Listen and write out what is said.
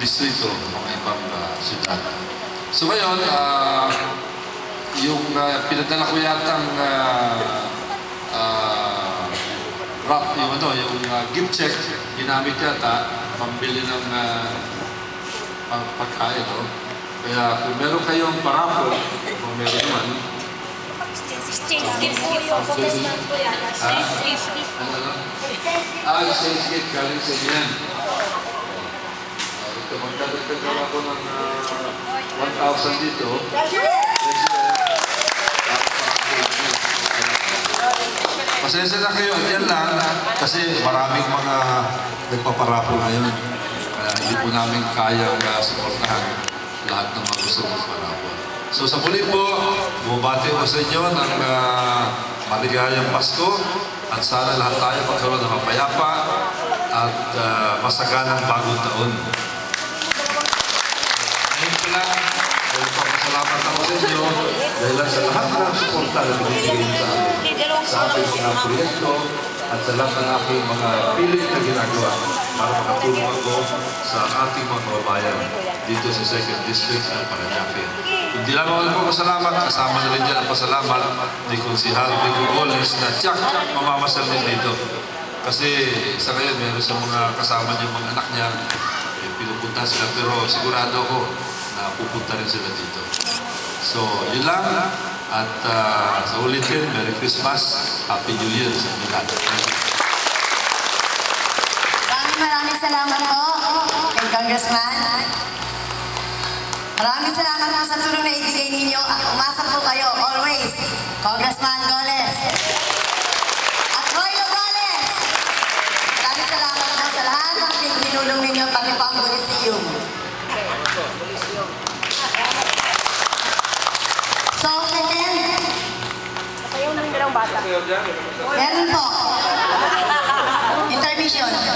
distrito, mga ibang syudad. So ngayon, yung pinadala ko yatang yung gift check, ginamit yata, pambili ng pagkain, no? Kaya kung meron kayong parapol, kung meron naman, Exchange gift po yung congressman po yan. Exchange gift. Exchange gift, galing sa inyan. Ito, magdadagdag ako ng 1,000 dito. Pasensya na kayo, yan lang, kasi maraming mga nagpaparapol ngayon. Kaya hindi po namin kaya suportahan lahat ng mga gusto magparapol. So sa muli po, bumabati ko sa inyo ng maligayang Pasko at sana lahat tayo magkaroon ng mapayapa at masaganang bagong taon. Ngayon po lang, salamat ako sa inyo dahil sa lahat ng suporta na binibigay sa amin, sa ating mga proyekto at sa lahat ng aking mga pilit na ginagawa para makatulong ako sa ating mga kababayan dito sa 2nd District ng Parañaque. Hindi lang ako nagpapasalamat, kasama na rin dyan ang pasalamat ni Konsihal Rico Goles na tiyak mamamasal din dito. Kasi sa ngayon, meron sa mga kasama niya, mga anak niya, pinupunta sila, pero sigurado ako na pupunta rin sila dito. So, yun lang. At sa ulitin, Merry Christmas, Happy New Year sa inyo lahat. Maraming salamat po kay Congressman. Maraming salamat po sa tulong na ibigay ninyo at umasa po kayo always, Congressman Goles. At Roy Goles, maraming salamat po sa lahat ng pinulong ninyo pati po ang Coliseum. So, second. Kayo nang dalawang bata. Meron po. Intermission. Ayaw